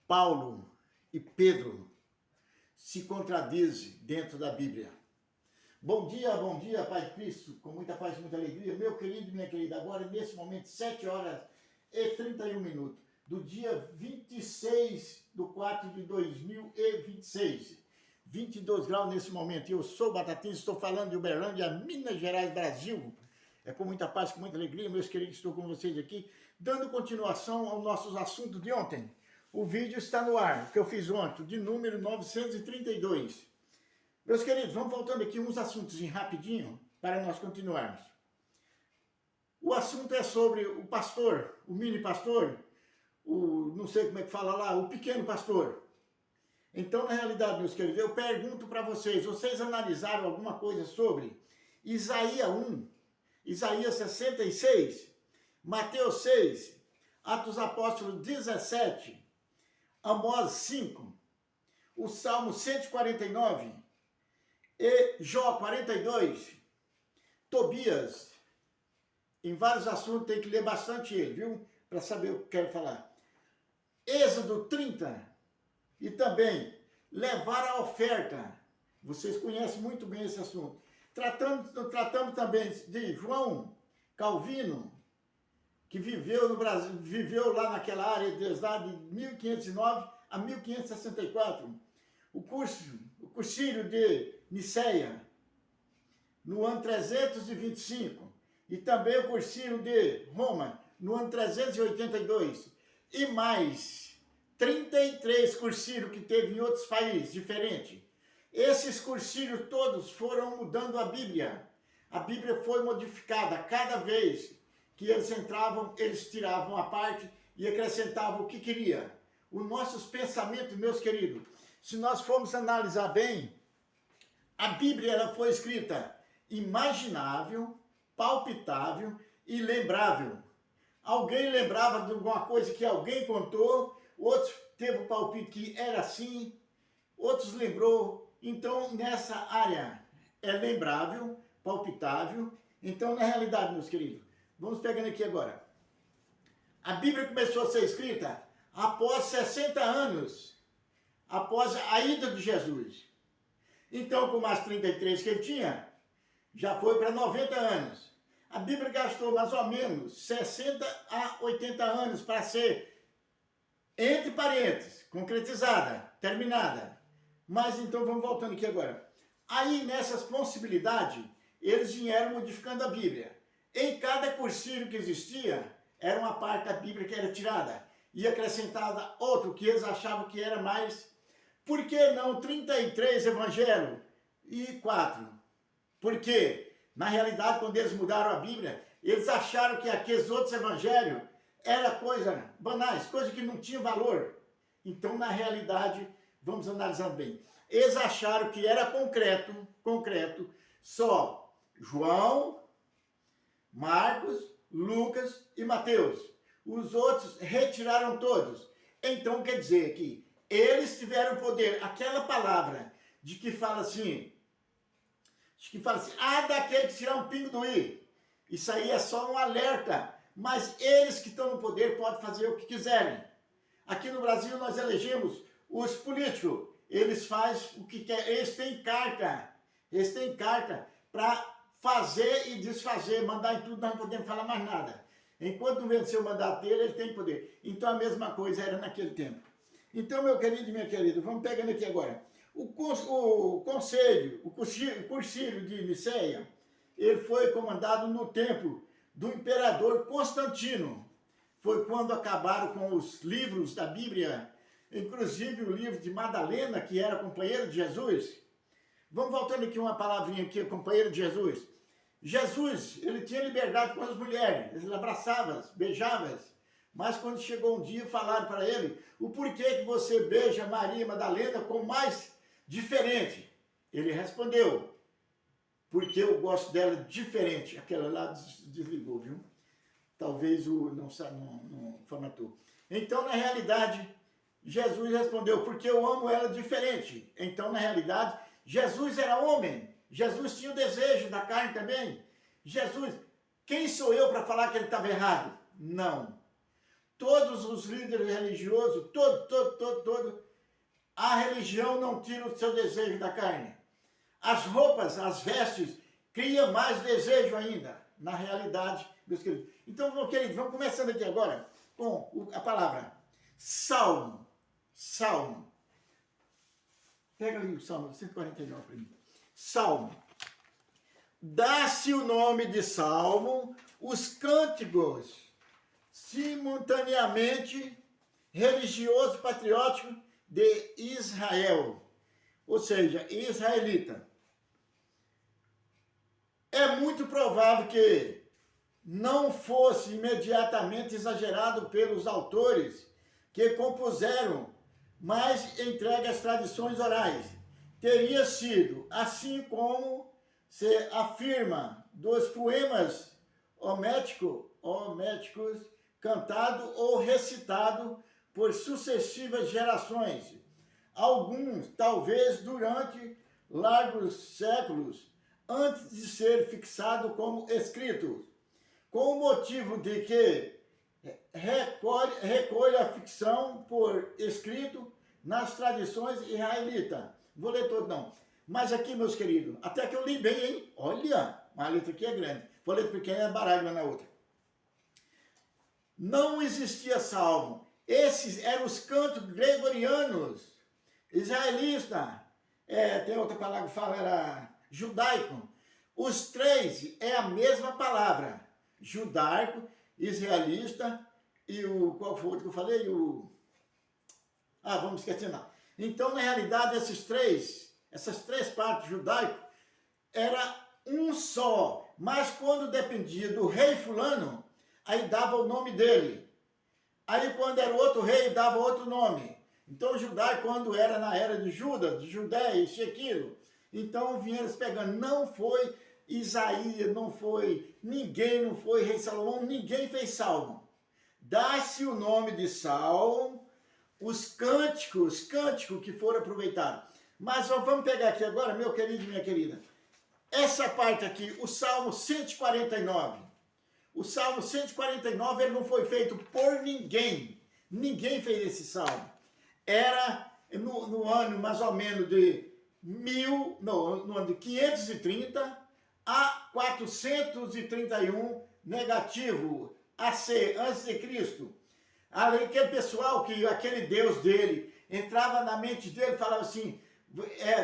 Paulo e Pedro se contradizem dentro da Bíblia. Bom dia, Pai de Cristo, com muita paz e muita alegria. Meu querido e minha querida, agora nesse momento, 7 horas e 31 minutos, do dia 26 de 4 de 2026, 22 graus nesse momento. Eu sou Batatinha, estou falando de Uberlândia, Minas Gerais, Brasil. É com muita paz, com muita alegria, meus queridos, estou com vocês aqui, dando continuação aos nossos assuntos de ontem. O vídeo está no ar, que eu fiz ontem, de número 932. Meus queridos, vamos voltando aqui uns assuntos rapidinho, para nós continuarmos. O assunto é sobre o pastor, o mini pastor, não sei como é que fala lá, o pequeno pastor. Então, na realidade, meus queridos, eu pergunto para vocês analisaram alguma coisa sobre Isaías 1, Isaías 66, Mateus 6, Atos Apóstolos 17, Amós 5, o Salmo 149 e Jó 42, Tobias. Em vários assuntos tem que ler bastante ele, viu? Para saber o que quero falar. Êxodo 30 e também levar a oferta. Vocês conhecem muito bem esse assunto. Tratamos também de João Calvino, que viveu no Brasil, viveu lá naquela área desde lá de 1509 a 1564. O cursilho de Niceia, no ano 325. E também o cursilho de Roma, no ano 382. E mais 33 cursilhos que teve em outros países diferentes. Esses cursilhos todos foram mudando a Bíblia. A Bíblia foi modificada cada vez que eles entravam, eles tiravam a parte e acrescentavam o que queria. Os nossos pensamentos, meus queridos, se nós formos analisar bem, a Bíblia ela foi escrita imaginável, palpitável e lembrável. Alguém lembrava de alguma coisa que alguém contou, outros teve o palpite que era assim, outros lembrou. Então, nessa área é lembrável, palpitável. Então, na realidade, meus queridos, vamos pegando aqui agora. A Bíblia começou a ser escrita após 60 anos, após a ida de Jesus. Então, com mais 33 que ele tinha, já foi para 90 anos. A Bíblia gastou mais ou menos 60 a 80 anos para ser, entre parênteses, concretizada, terminada. Mas então vamos voltando aqui agora. Aí nessas possibilidades, eles vieram modificando a Bíblia. Em cada cursilho que existia, era uma parte da Bíblia que era tirada e acrescentada outro que eles achavam que era mais. Por que não 33 evangelhos e 4? Porque, na realidade, quando eles mudaram a Bíblia, eles acharam que aqueles outros evangelhos eram coisas banais, coisas que não tinham valor. Então, na realidade, vamos analisando bem. Eles acharam que era concreto, só João, Marcos, Lucas e Mateus. Os outros retiraram todos. Então, quer dizer que eles tiveram poder, aquela palavra de que fala assim, daquele que tirar um pingo do i. Isso aí é só um alerta, mas eles que estão no poder podem fazer o que quiserem. Aqui no Brasil nós elegemos os políticos, eles fazem o que querem, eles têm carta para fazer e desfazer, mandar em tudo, nós não podemos falar mais nada. Enquanto não venceu o mandato dele, ele tem poder. Então a mesma coisa era naquele tempo. Então, meu querido e minha querida, vamos pegando aqui agora. O cursilho de Niceia, ele foi comandado no tempo do imperador Constantino. Foi quando acabaram com os livros da Bíblia, inclusive o livro de Madalena, que era companheiro de Jesus. Vamos voltando aqui uma palavrinha aqui, companheiro de Jesus. Jesus, ele tinha liberdade com as mulheres, ele abraçava-as, beijava-as. Mas quando chegou um dia, falaram para ele, o porquê que você beija Maria Madalena com mais diferente? Ele respondeu, porque eu gosto dela diferente. Aquela lá desligou, viu? Talvez o não formatou. Então, na realidade, Jesus respondeu, porque eu amo ela diferente. Então, na realidade, Jesus era homem. Jesus tinha o desejo da carne também. Jesus, quem sou eu para falar que ele estava errado? Não. todos os líderes religiosos, todo, a religião não tira o seu desejo da carne. As roupas, as vestes, cria mais desejo ainda, na realidade, meus queridos. Então, meus queridos, vamos começando aqui agora com a palavra Salmo. Salmo. Pega ali o Salmo 149 para mim. Salmo. Dá-se o nome de Salmo os cânticos simultaneamente religioso patriótico de Israel, ou seja, israelita. É muito provável que não fosse imediatamente exagerado pelos autores que compuseram, mas entregue às tradições orais. Teria sido, assim como se afirma, dos poemas hométicos cantado ou recitado por sucessivas gerações, alguns talvez durante largos séculos, antes de ser fixado como escrito, com o motivo de que recolhe a ficção por escrito nas tradições israelitas. Vou ler todo não. Mas aqui, meus queridos, até que eu li bem, hein? Olha, a letra aqui é grande. Vou ler pequena, é baralho na outra. Não existia salmo. Esses eram os cantos gregorianos, israelita, tem outra palavra que fala, era judaico. Os três é a mesma palavra, judaico, israelita e qual foi o outro que eu falei? Vamos esquecer não. Então, na realidade, essas três partes judaico, era um só, mas quando dependia do rei fulano, aí dava o nome dele. Aí quando era outro rei, dava outro nome. Então o judaico, quando era na era de Judas, de Judéia, isso e aquilo, então vinha eles pegando. Não foi Isaías, não foi ninguém, não foi rei Salomão, ninguém fez salmo. Dá-se o nome de salmo, os cânticos que foram aproveitados. Mas vamos pegar aqui agora, meu querido e minha querida, essa parte aqui, o Salmo 149. O Salmo 149, ele não foi feito por ninguém. Ninguém fez esse salmo. Era no ano mais ou menos de no ano de 530 a 431 negativo AC, antes de Cristo. Aquele pessoal que aquele Deus dele entrava na mente dele e falava assim,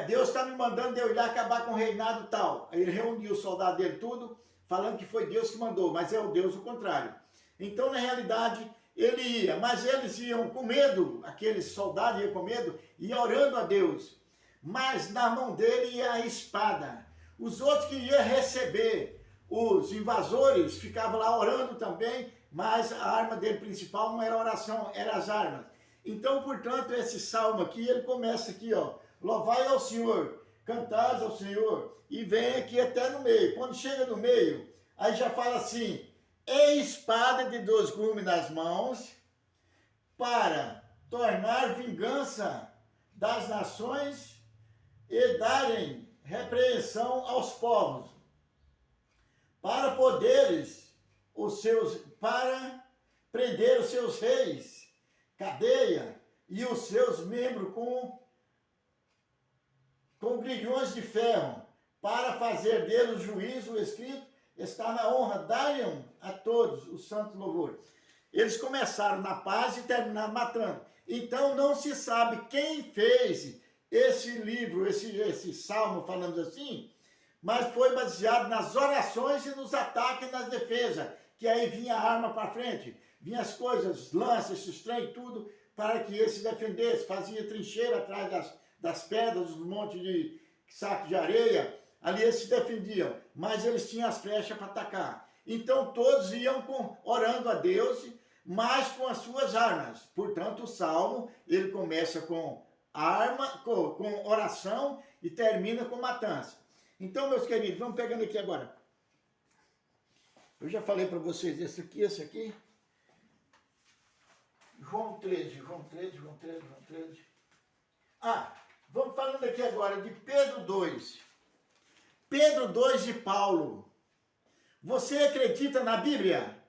Deus está me mandando eu ir lá acabar com o reinado tal. Aí ele reuniu os soldados dele tudo, falando que foi Deus que mandou, mas é o Deus o contrário. Então, na realidade, ele ia, mas eles iam com medo, aqueles soldados iam com medo, iam orando a Deus. Mas na mão dele ia a espada. Os outros que iam receber, os invasores, ficavam lá orando também, mas a arma dele principal não era a oração, eram as armas. Então, portanto, esse salmo aqui, ele começa aqui, ó, louvai ao Senhor, cantais ao Senhor, e vem aqui até no meio. Quando chega no meio, aí já fala assim, é espada de 2 gumes nas mãos, para tornar vingança das nações e darem repreensão aos povos, para para prender os seus reis, cadeia, e os seus membros com grilhões de ferro, para fazer deles juízo escrito, está na honra, dai-lhe a todos o santo louvor. Eles começaram na paz e terminaram matando. Então não se sabe quem fez esse livro, esse salmo, falamos assim, mas foi baseado nas orações e nos ataques e nas defesas, que aí vinha a arma para frente, vinha as coisas, lanças, esses trem, tudo, para que ele se defendesse, fazia trincheira atrás das pedras, dos montes de saco de areia, ali eles se defendiam, mas eles tinham as flechas para atacar. Então todos iam orando a Deus, mas com as suas armas. Portanto, o salmo, ele começa com com oração e termina com matança. Então, meus queridos, vamos pegando aqui agora. Eu já falei para vocês esse aqui. João 13. Vamos falando aqui agora de Pedro 2. Pedro 2 de Paulo. Você acredita na Bíblia?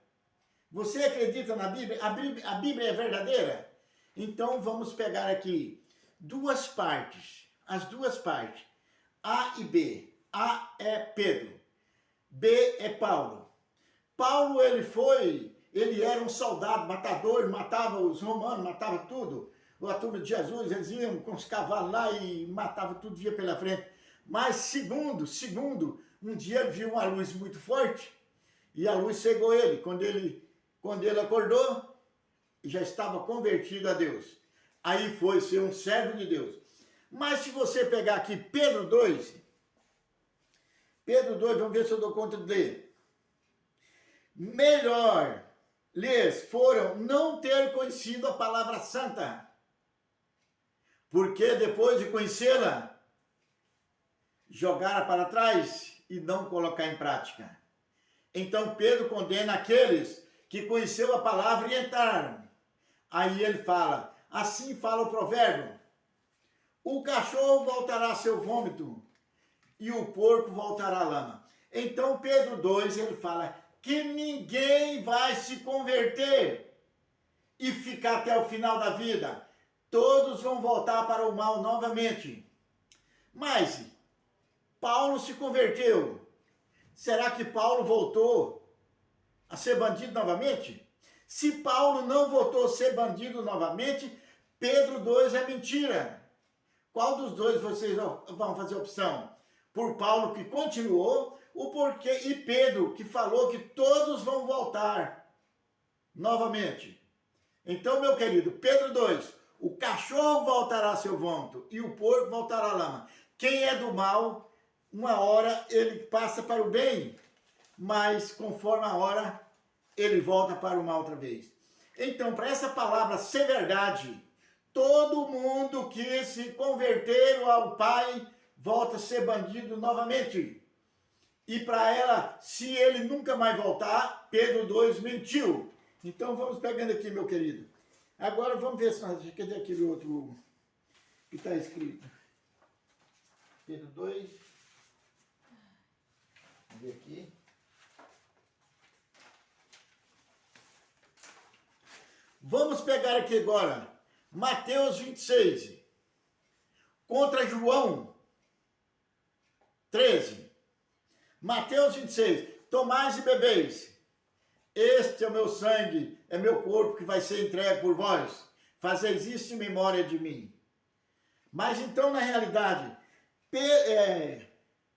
Você acredita na Bíblia? A Bíblia é verdadeira? Então vamos pegar aqui duas partes, as duas partes, A e B. A é Pedro, B é Paulo. Paulo, ele era um soldado, matador, matava os romanos, matava tudo. A turma de Jesus, eles iam com os cavalos lá e matavam tudo, via pela frente. Mas segundo, um dia ele viu uma luz muito forte e a luz cegou ele. Quando ele acordou, já estava convertido a Deus. Aí foi ser um servo de Deus. Mas se você pegar aqui Pedro 2, vamos ver se eu dou conta de ler. Melhor lhes foram não ter conhecido a palavra santa, porque depois de conhecê-la, jogara para trás e não colocar em prática. Então Pedro condena aqueles que conheceu a palavra e entraram. Aí ele fala, assim fala o provérbio, o cachorro voltará a seu vômito e o porco voltará à lama. Então Pedro 2, ele fala que ninguém vai se converter e ficar até o final da vida. Todos vão voltar para o mal novamente. Mas Paulo se converteu. Será que Paulo voltou a ser bandido novamente? Se Paulo não voltou a ser bandido novamente, Pedro 2 é mentira. Qual dos dois vocês vão fazer opção? Por Paulo que continuou, e Pedro que falou que todos vão voltar novamente. Então, meu querido, Pedro 2, o cachorro voltará a seu vômito e o porco voltará à lama. Quem é do mal, uma hora ele passa para o bem, mas conforme a hora ele volta para o mal outra vez. Então, para essa palavra ser verdade, todo mundo que se converter ao Pai volta a ser bandido novamente. E para ela, se ele nunca mais voltar, Pedro 2 mentiu. Então vamos pegando aqui, meu querido. Agora vamos ver se nós... Cadê aquele outro que está escrito? Pedro 2. Vamos ver aqui. Vamos pegar aqui agora Mateus 26 contra João 13. Mateus 26, tomais e bebeis, este é o meu sangue, é meu corpo que vai ser entregue por vós, fazeis isso em memória de mim. Mas então, na realidade,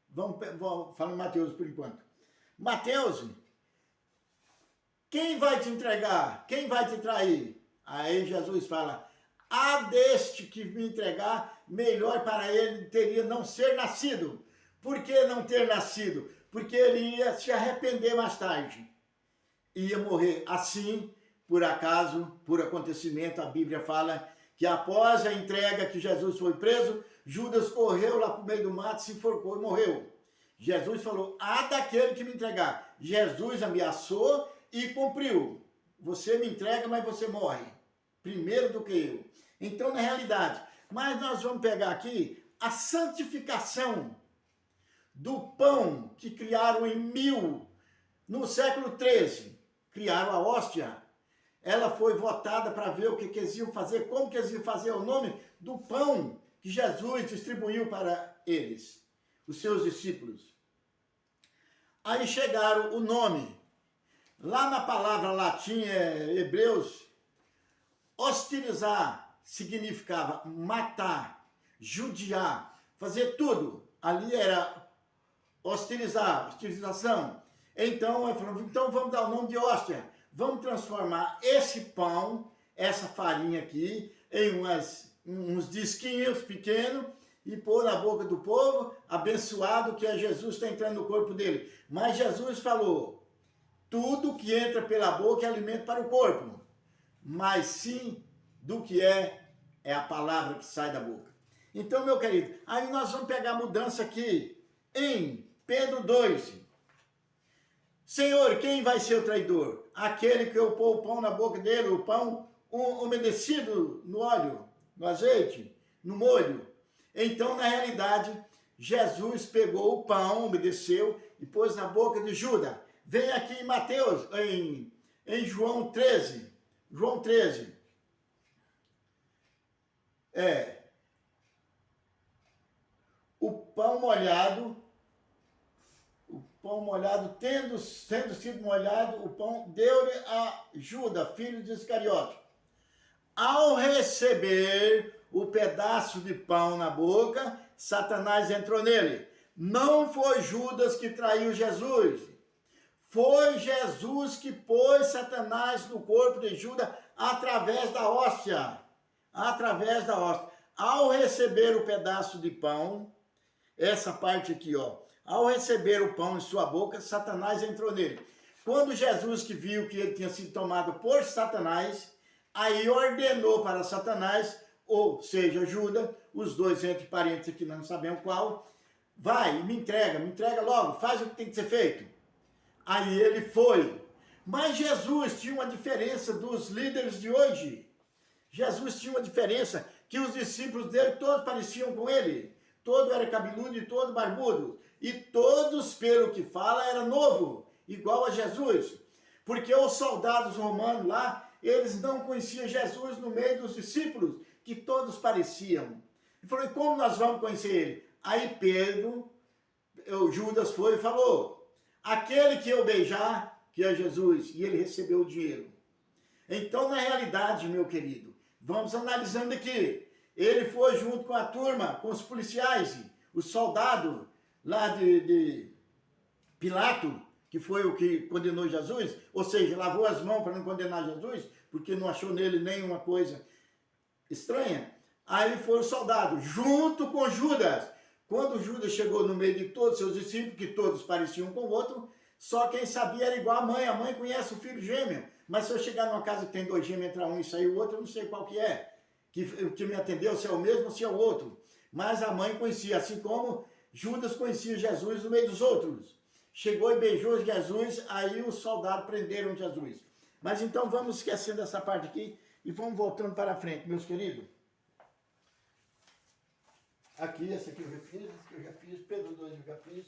vamos falar em Mateus por enquanto. Mateus, quem vai te entregar? Quem vai te trair? Aí Jesus fala, há deste que me entregar, melhor para ele teria não ser nascido. Por que não ter nascido? Porque ele ia se arrepender mais tarde. Ia morrer. Assim, por acaso, por acontecimento, a Bíblia fala que após a entrega que Jesus foi preso, Judas correu lá para o meio do mato, se enforcou e morreu. Jesus falou, há daquele que me entregar. Jesus ameaçou e cumpriu. Você me entrega, mas você morre. Primeiro do que eu. Então, na realidade, mas nós vamos pegar aqui a santificação do pão que criaram no século XIII, criaram a hóstia. Ela foi votada para ver o que eles iam fazer, como que eles iam fazer o nome do pão que Jesus distribuiu para eles, os seus discípulos. Aí chegaram o nome, lá na palavra latim, hebreus, hostilizar significava matar, judiar, fazer tudo. Ali era hostilização. Então, eu falo, então vamos dar o nome de hóstia. Vamos transformar esse pão, essa farinha aqui, em uns disquinhos pequenos e pôr na boca do povo, abençoado que é Jesus está entrando no corpo dele. Mas Jesus falou, tudo que entra pela boca é alimento para o corpo, mas sim do que é a palavra que sai da boca. Então, meu querido, aí nós vamos pegar a mudança aqui em Pedro 2, Senhor, quem vai ser o traidor? Aquele que eu pôr o pão na boca dele, o pão umedecido no óleo, no azeite, no molho. Então, na realidade, Jesus pegou o pão, umedeceu e pôs na boca de Judas. Vem aqui em Mateus, em em João 13. João 13. O pão molhado, tendo sido molhado, o pão deu-lhe a Judas, filho de Iscariote. Ao receber o pedaço de pão na boca, Satanás entrou nele. Não foi Judas que traiu Jesus. Foi Jesus que pôs Satanás no corpo de Judas através da hóstia. Através da hóstia. Ao receber o pedaço de pão, essa parte aqui, ó. Ao receber o pão em sua boca, Satanás entrou nele. Quando Jesus que viu que ele tinha sido tomado por Satanás, aí ordenou para Satanás, ou seja, Judas, os dois entre parênteses aqui, não sabemos qual, vai, me entrega logo, faz o que tem que ser feito. Aí ele foi. Mas Jesus tinha uma diferença dos líderes de hoje. Jesus tinha uma diferença que os discípulos dele todos pareciam com ele. Todo era cabeludo e todo barbudo. E todos, pelo que fala, era novo, igual a Jesus. Porque os soldados romanos lá, eles não conheciam Jesus no meio dos discípulos, que todos pareciam. Ele falou, e como nós vamos conhecer ele? Aí Judas foi e falou, aquele que eu beijar, que é Jesus, e ele recebeu o dinheiro. Então, na realidade, meu querido, vamos analisando aqui. Ele foi junto com a turma, com os policiais, os soldados lá de Pilato, que foi o que condenou Jesus, ou seja, lavou as mãos para não condenar Jesus, porque não achou nele nenhuma coisa estranha. Aí foi o soldado, junto com Judas. Quando Judas chegou no meio de todos os seus discípulos, que todos pareciam com o outro, só quem sabia era igual a mãe conhece o filho gêmeo. Mas se eu chegar numa casa que tem dois gêmeos, entrar um e sair o outro, eu não sei qual que é. Que me atendeu, se é o mesmo ou se é o outro. Mas a mãe conhecia, assim como Judas conhecia Jesus no meio dos outros. Chegou e beijou Jesus, aí os soldados prenderam Jesus. Mas então vamos esquecendo essa parte aqui e vamos voltando para frente, meus queridos. Aqui, essa aqui eu já fiz, Pedro 2 eu já fiz.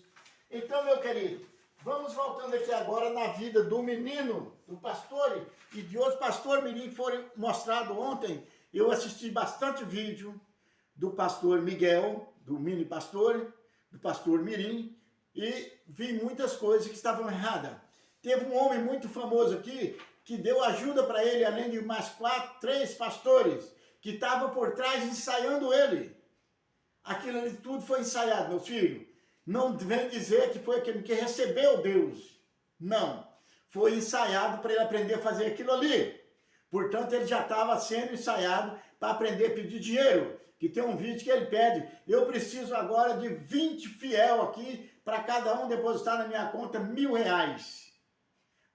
Então, meu querido, vamos voltando aqui agora na vida do menino, do pastor e de outros pastores mirim que foram mostrados ontem. Eu assisti bastante vídeo do pastor Miguel, do mini pastor, do pastor mirim, e vi muitas coisas que estavam erradas. Teve um homem muito famoso aqui, que deu ajuda para ele, além de mais 3 pastores, que estavam por trás ensaiando ele. Aquilo ali tudo foi ensaiado, meus filhos. Não vem dizer que foi aquele que recebeu Deus. Não. Foi ensaiado para ele aprender a fazer aquilo ali. Portanto, ele já estava sendo ensaiado para aprender a pedir dinheiro. Que tem um vídeo que ele pede, eu preciso agora de 20 fiel aqui, para cada um depositar na minha conta R$1.000.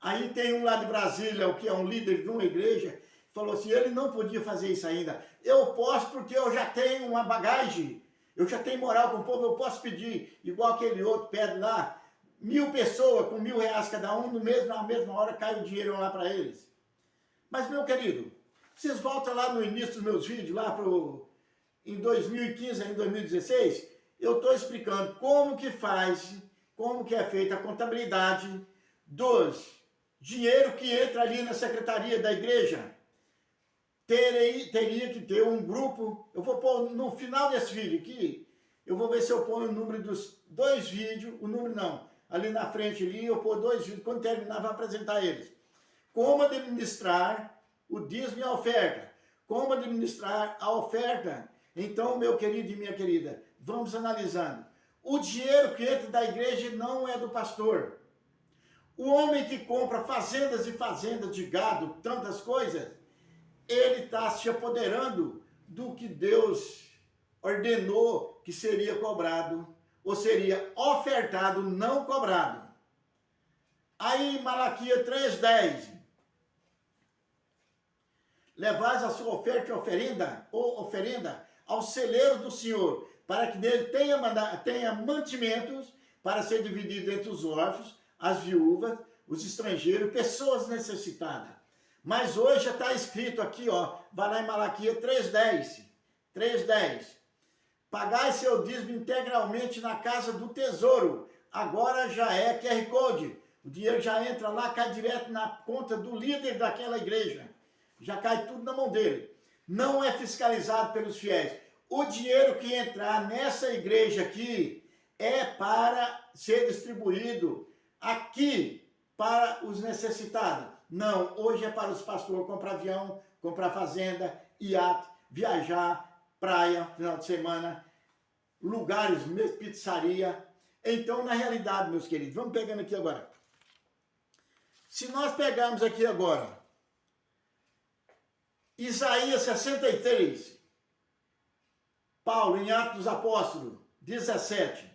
Aí tem um lá de Brasília, o que é um líder de uma igreja, falou assim, ele não podia fazer isso ainda. Eu posso porque eu já tenho uma bagagem, eu já tenho moral com o povo, eu posso pedir, igual aquele outro pede lá, 1.000 pessoas com R$1.000 cada um, na mesma hora cai o dinheiro lá para eles. Mas, meu querido, vocês voltam lá no início dos meus vídeos, lá em 2015, em 2016, eu estou explicando como que é feita a contabilidade dos dinheiro que entra ali na secretaria da igreja. Teria que ter um grupo, eu vou pôr no final desse vídeo aqui, eu vou ver se eu ponho o número dos 2 vídeos, o número não, ali na frente ali, eu pôr 2 vídeos, quando terminar vou apresentar eles. Como administrar o dízimo e a oferta. Como administrar a oferta. Então, meu querido e minha querida, vamos analisando. O dinheiro que entra da igreja não é do pastor. O homem que compra fazendas e fazendas de gado, tantas coisas, ele está se apoderando do que Deus ordenou que seria cobrado, ou seria ofertado, não cobrado. Aí, Malaquias 3:10. Levais a sua oferta e oferenda ao celeiro do Senhor, para que nele tenha mantimentos para ser dividido entre os órfãos, as viúvas, os estrangeiros, pessoas necessitadas. Mas hoje já está escrito aqui, ó, vai lá em Malaquias 3:10. Pagai seu dízimo integralmente na casa do tesouro. Agora já é QR Code. O dinheiro já entra lá, cai direto na conta do líder daquela igreja. Já cai tudo na mão dele. Não é fiscalizado pelos fiéis. O dinheiro que entrar nessa igreja aqui é para ser distribuído aqui para os necessitados. Não, hoje é para os pastores comprar avião, comprar fazenda, iate, viajar, praia, final de semana, lugares, mesmo pizzaria. Então, na realidade, meus queridos, vamos pegando aqui agora. Se nós pegarmos aqui agora, Isaías 63, Paulo, em Atos dos Apóstolos, 17.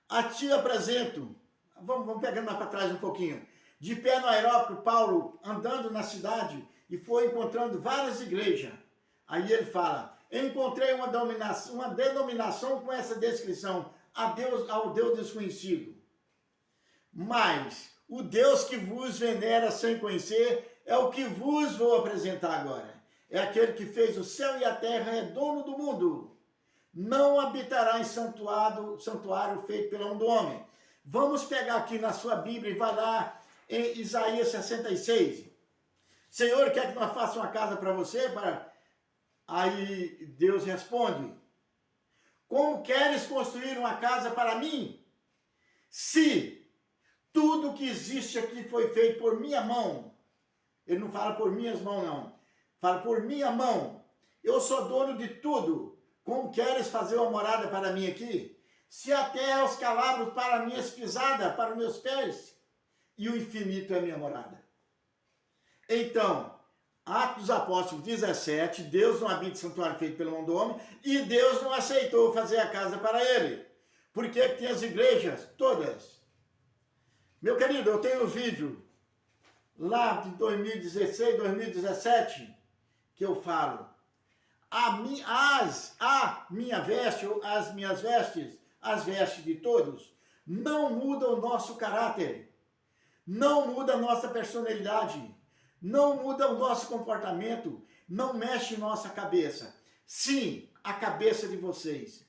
A ti apresento, vamos pegando mais para trás um pouquinho. De pé no aeródromo, Paulo andando na cidade e foi encontrando várias igrejas. Aí ele fala, encontrei uma denominação com essa descrição, ao Deus desconhecido. Mas o Deus que vos venera sem conhecer é o que vos vou apresentar agora. É aquele que fez o céu e a terra, é dono do mundo. Não habitará em santuário feito pela mão do homem. Vamos pegar aqui na sua Bíblia e vai lá em Isaías 66. Senhor, quer que nós façamos uma casa para você? Aí Deus responde, como queres construir uma casa para mim? Se tudo que existe aqui foi feito por minha mão. Ele não fala por minhas mãos, não. Fala por minha mão. Eu sou dono de tudo. Como queres fazer uma morada para mim aqui? Se a terra é os calabros para minhas pisadas, para os meus pés, e o infinito é minha morada. Então, Atos dos Apóstolos 17, Deus não habita em santuário feito pela mão do homem, e Deus não aceitou fazer a casa para ele. Porque tem as igrejas todas. Meu querido, eu tenho um vídeo lá de 2016, 2017, que eu falo, a minha veste, ou as minhas vestes, as vestes de todos, não mudam o nosso caráter, não muda a nossa personalidade, não muda o nosso comportamento, não mexe nossa cabeça. Sim, a cabeça de vocês.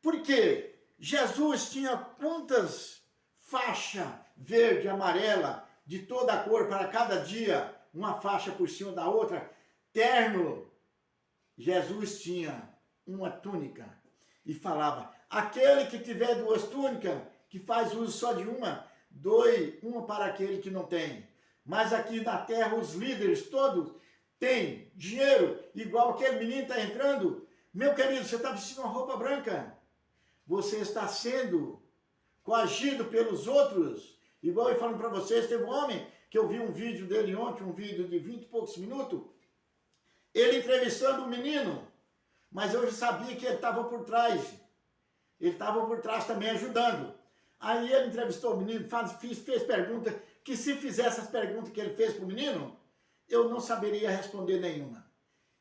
Porque Jesus tinha quantas faixas verde, amarela, de toda a cor, para cada dia, uma faixa por cima da outra, terno. Jesus tinha uma túnica e falava, aquele que tiver duas túnicas, que faz uso só de uma, doe uma para aquele que não tem. Mas aqui na terra os líderes todos têm dinheiro, igual aquele menino está entrando. Meu querido, você está vestindo uma roupa branca. Você está sendo coagido pelos outros. Igual eu falando para vocês, teve um homem que eu vi um vídeo dele ontem, um vídeo de 20 e poucos minutos, ele entrevistando um menino, mas eu já sabia que ele estava por trás. Ele estava por trás também ajudando. Aí ele entrevistou o menino, fez pergunta, que se fizesse as perguntas que ele fez para o menino, eu não saberia responder nenhuma.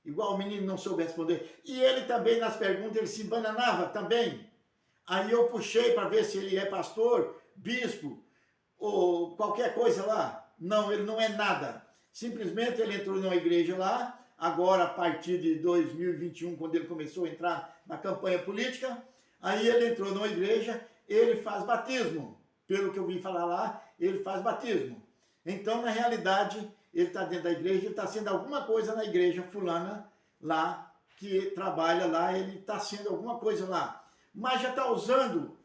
Igual o menino não soube responder. E ele também, nas perguntas, ele se bananava também. Aí eu puxei para ver se ele é pastor, bispo, ou qualquer coisa lá. Não, ele não é nada. Simplesmente ele entrou numa igreja lá, agora a partir de 2021, quando ele começou a entrar na campanha política, aí ele entrou numa igreja, ele faz batismo. Pelo que eu vi falar lá, ele faz batismo. Então, na realidade, ele está dentro da igreja, ele está sendo alguma coisa na igreja fulana lá, que trabalha lá, ele está sendo alguma coisa lá. Mas já está usando.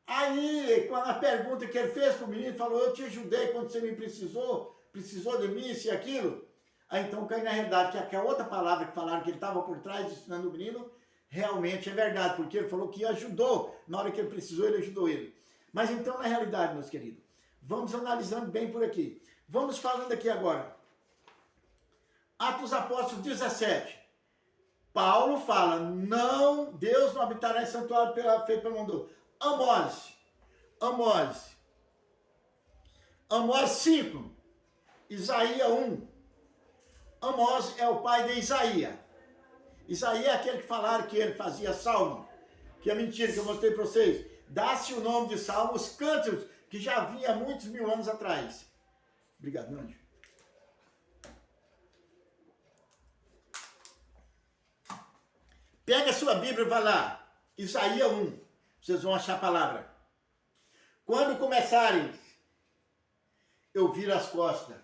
Aí, quando a pergunta que ele fez para o menino, falou, eu te ajudei quando você me precisou de mim, isso e aquilo. Aí então cai na realidade que a outra palavra que falaram que ele estava por trás ensinando o menino, realmente é verdade, porque ele falou que ajudou, na hora que ele precisou, ele ajudou ele. Mas então, na realidade, meus queridos, vamos analisando bem por aqui. Vamos falando aqui agora. Atos Apóstolos 17. Paulo fala, não, Deus não habitará em santuário feito pelo mundo. Amós 5. Isaías 1. Amós é o pai de Isaías. Isaías é aquele que falaram que ele fazia salmo, que é mentira, que eu mostrei para vocês. Dá-se o nome de salmo, os cânticos que já vinha muitos mil anos atrás. Obrigado, meu anjo. Pega a sua Bíblia e vai lá. Isaías 1. Vocês vão achar a palavra. Quando começarem, eu viro as costas.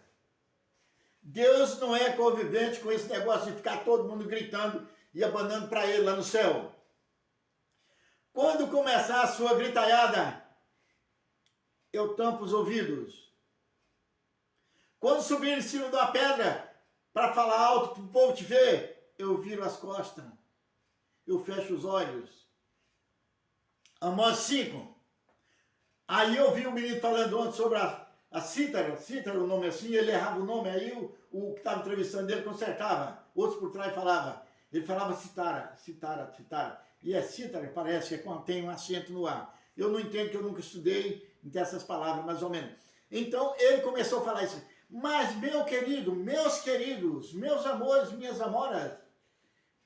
Deus não é convivente com esse negócio de ficar todo mundo gritando e abanando para ele lá no céu. Quando começar a sua gritalhada, eu tampo os ouvidos. Quando subir em cima de uma pedra para falar alto para o povo te ver, eu viro as costas. Eu fecho os olhos. Amós 5. Aí eu vi um menino falando ontem sobre a cítara, o nome assim, ele errava o nome, aí o que estava entrevistando ele consertava. Outros por trás falava. Ele falava citara. E é cítara, parece que é quando tem um acento no ar. Eu não entendo, que eu nunca estudei essas palavras, mais ou menos. Então, ele começou a falar isso. Mas, meu querido, meus queridos, meus amores, minhas amoras,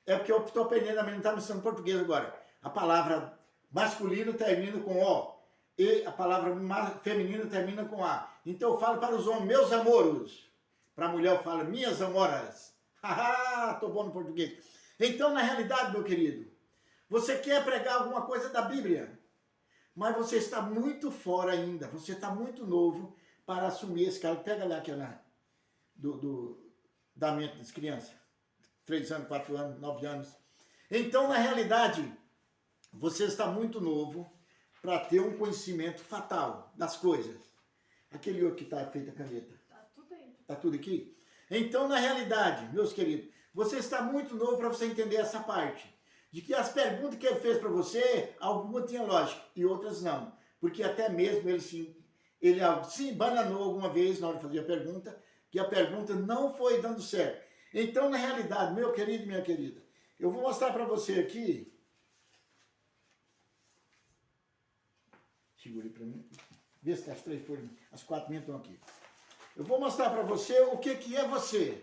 é porque eu estou aprendendo, a menina está me ensinando português agora. A palavra masculino termina com O. E a palavra feminina termina com A. Então, eu falo para os homens, meus amoros. Para a mulher, eu falo, minhas amoras. Haha, estou bom no português. Então, na realidade, meu querido, você quer pregar alguma coisa da Bíblia, mas você está muito fora ainda, você está muito novo para assumir esse cara. Pega lá aquela da mente das crianças, 3 anos, 4 anos, 9 anos. Então, na realidade, você está muito novo para ter um conhecimento fatal das coisas. Aquele outro que está feito a caneta. Está tudo aí. Está tudo aqui? Então, na realidade, meus queridos, você está muito novo para você entender essa parte. De que as perguntas que ele fez para você, algumas tinham lógica e outras não. Porque até mesmo ele se embananou alguma vez na hora de fazer a pergunta, que a pergunta não foi dando certo. Então, na realidade, meu querido e minha querida, eu vou mostrar para você aqui. Segure para mim. Vê se as 3 folhas, as 4 minhas estão aqui. Eu vou mostrar para você o que é você.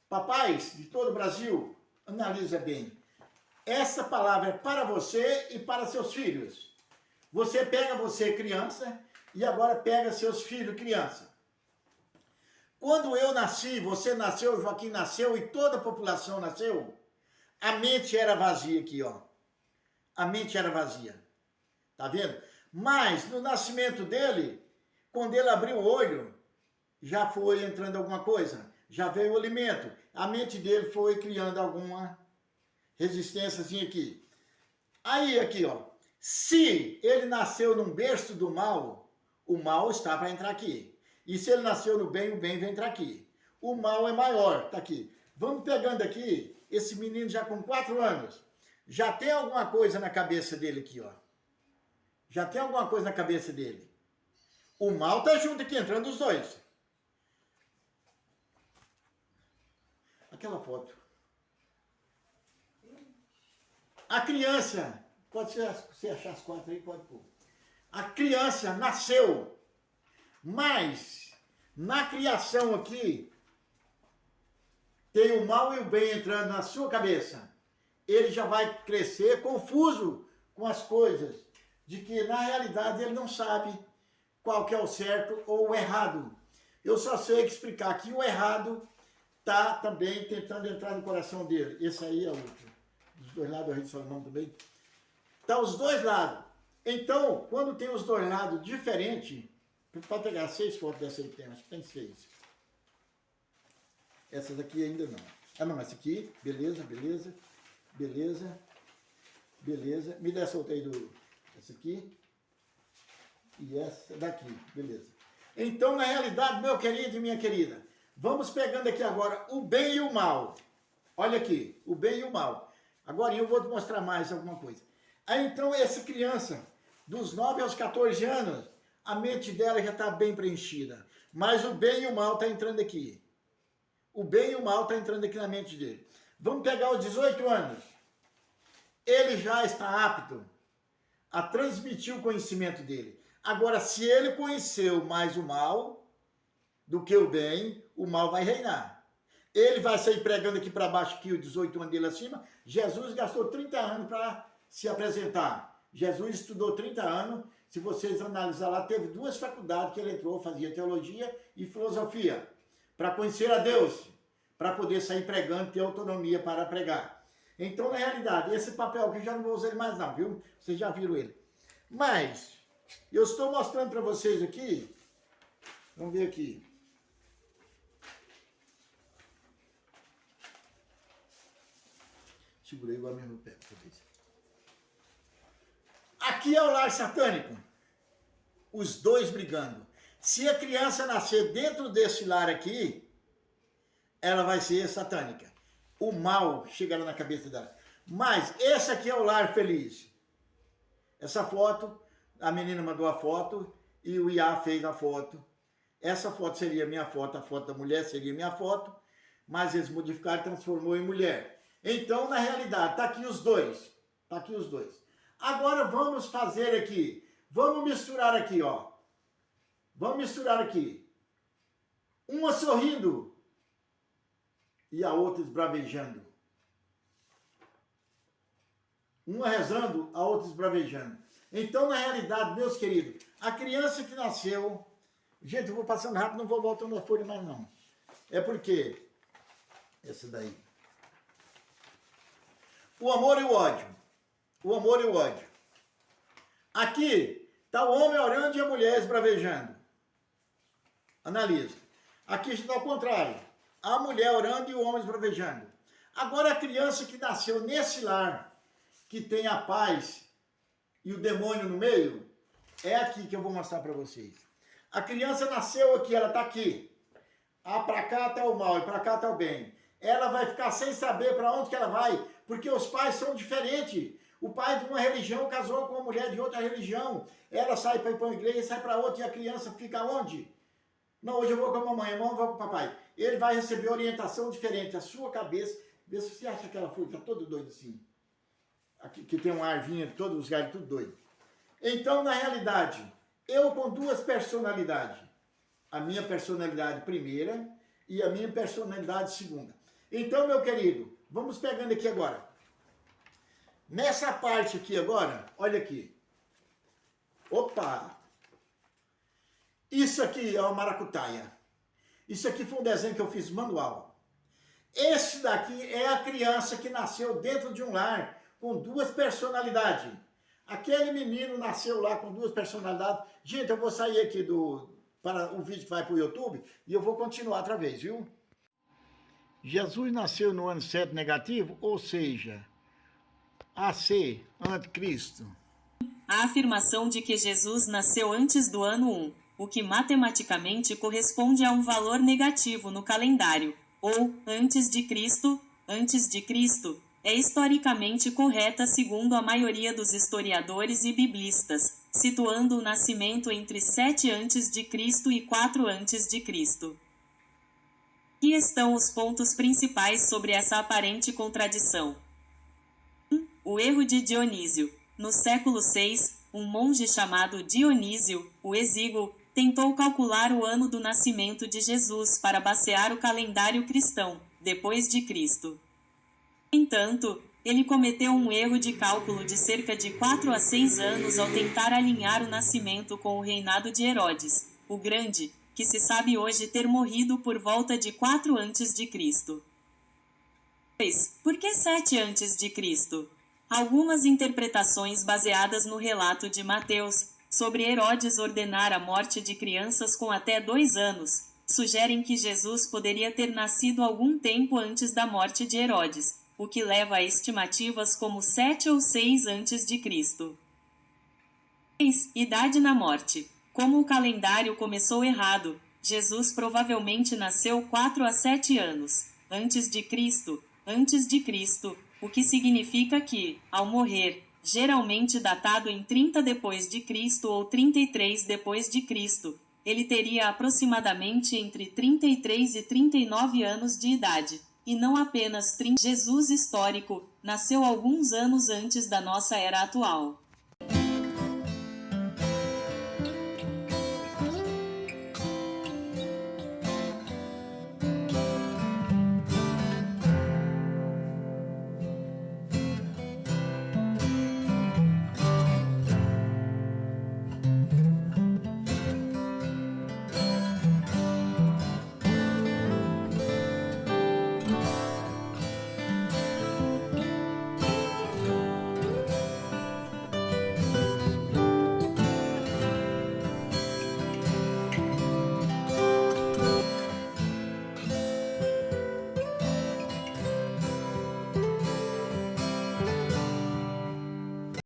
Papais de todo o Brasil, analisa bem. Essa palavra é para você e para seus filhos. Você pega você criança e agora pega seus filhos criança. Quando eu nasci, você nasceu, Joaquim nasceu e toda a população nasceu, a mente era vazia aqui, ó. A mente era vazia. Tá vendo? Mas no nascimento dele, quando ele abriu o olho, já foi entrando alguma coisa, já veio o alimento. A mente dele foi criando alguma resistênciazinha aqui. Aí, aqui, ó. Se ele nasceu num berço do mal, o mal está para entrar aqui. E se ele nasceu no bem, o bem vai entrar aqui. O mal é maior, tá aqui. Vamos pegando aqui, esse menino já com 4 anos, já tem alguma coisa na cabeça dele aqui, ó. Já tem alguma coisa na cabeça dele. O mal tá junto aqui, entrando os dois. Aquela foto. A criança, pode ser, se achar as 4 aí, pode pôr. A criança nasceu, mas na criação aqui, tem o mal e o bem entrando na sua cabeça. Ele já vai crescer confuso com as coisas, de que na realidade ele não sabe qual que é o certo ou o errado. Eu só sei explicar que o errado está também tentando entrar no coração dele. Esse aí é outro. Dos 2 lados, a Rei de Salomão também. Tá os 2 lados. Então, quando tem os 2 lados diferentes, pode pegar 6 fotos dessa aí que tem, acho que tem 6. Essas aqui ainda não. Ah, não, essa aqui, beleza. Me dá essa outra aí essa aqui. E essa daqui, beleza. Então, na realidade, meu querido e minha querida, vamos pegando aqui agora o bem e o mal. Olha aqui, o bem e o mal. Agora eu vou te mostrar mais alguma coisa. Aí então essa criança, dos 9 aos 14 anos, a mente dela já está bem preenchida. Mas o bem e o mal está entrando aqui. O bem e o mal está entrando aqui na mente dele. Vamos pegar os 18 anos. Ele já está apto a transmitir o conhecimento dele. Agora, se ele conheceu mais o mal do que o bem, o mal vai reinar. Ele vai sair pregando aqui para baixo, aqui os 18 anos dele acima. Jesus gastou 30 anos para se apresentar. Jesus estudou 30 anos. Se vocês analisar lá, teve 2 faculdades que ele entrou, fazia teologia e filosofia, para conhecer a Deus, para poder sair pregando, ter autonomia para pregar. Então, na realidade, esse papel aqui já não vou usar ele mais não, viu? Vocês já viram ele. Mas, eu estou mostrando para vocês aqui, vamos ver aqui. Segurei igual mesmo pé, talvez. Aqui é o lar satânico. Os dois brigando. Se a criança nascer dentro desse lar aqui, ela vai ser satânica. O mal chegará na cabeça dela. Mas esse aqui é o lar feliz. Essa foto, a menina mandou a foto e o Iá fez a foto. Essa foto seria minha foto, a foto da mulher seria minha foto, mas eles modificaram e transformou em mulher. Então, na realidade, tá aqui os dois. Tá aqui os dois. Agora vamos fazer aqui. Vamos misturar aqui, ó. Vamos misturar aqui. Uma sorrindo e a outra esbravejando. Uma rezando, a outra esbravejando. Então, na realidade, meus queridos, a criança que nasceu... Gente, eu vou passando rápido, não vou voltando a folha mais não. É porque... Essa daí. O amor e o ódio. O amor e o ódio. Aqui está o homem orando e a mulher esbravejando. Analisa. Aqui está ao contrário. A mulher orando e o homem esbravejando. Agora a criança que nasceu nesse lar, que tem a paz e o demônio no meio, é aqui que eu vou mostrar para vocês. A criança nasceu aqui, ela está aqui. Ah, para cá está o mal e para cá está o bem. Ela vai ficar sem saber para onde que ela vai, porque os pais são diferentes. O pai de uma religião casou com uma mulher de outra religião. Ela sai para ir para uma igreja, sai para outra e a criança fica onde? Não, hoje eu vou com a mamãe, amanhã eu vou com o papai. Ele vai receber orientação diferente. A sua cabeça, vê se você acha que ela foi, está todo doido assim. Aqui, que tem um arvinho, todos os galhos, tudo doido. Então, na realidade, eu com duas personalidades. A minha personalidade primeira e a minha personalidade segunda. Então, meu querido, vamos pegando aqui agora. Nessa parte aqui agora, olha aqui. Opa! Isso aqui é uma maracutaia. Isso aqui foi um desenho que eu fiz manual. Esse daqui é a criança que nasceu dentro de um lar com duas personalidades. Aquele menino nasceu lá com duas personalidades. Gente, eu vou sair aqui para o vídeo que vai para o YouTube e eu vou continuar outra vez, viu? Jesus nasceu no ano 7 negativo, ou seja, AC, anticristo. A afirmação de que Jesus nasceu antes do ano 1, o que matematicamente corresponde a um valor negativo no calendário, ou antes de Cristo, é historicamente correta segundo a maioria dos historiadores e biblistas, situando o nascimento entre 7 a.C. e 4 a.C. Aqui estão os pontos principais sobre essa aparente contradição. O erro de Dionísio. No século VI, um monge chamado Dionísio, o Exíguo, tentou calcular o ano do nascimento de Jesus para basear o calendário cristão, depois de Cristo. No entanto, ele cometeu um erro de cálculo de cerca de 4 a 6 anos ao tentar alinhar o nascimento com o reinado de Herodes, o Grande, que se sabe hoje ter morrido por volta de 4 a.C. Por que 7 a.C.? Algumas interpretações baseadas no relato de Mateus, sobre Herodes ordenar a morte de crianças com até 2 anos, sugerem que Jesus poderia ter nascido algum tempo antes da morte de Herodes, o que leva a estimativas como 7 ou 6 a.C. Idade na morte. Como o calendário começou errado, Jesus provavelmente nasceu 4 a 7 anos antes de Cristo, o que significa que, ao morrer, geralmente datado em 30 depois de Cristo ou 33 depois de Cristo, ele teria aproximadamente entre 33 e 39 anos de idade, e não apenas 30. Jesus histórico nasceu alguns anos antes da nossa era atual.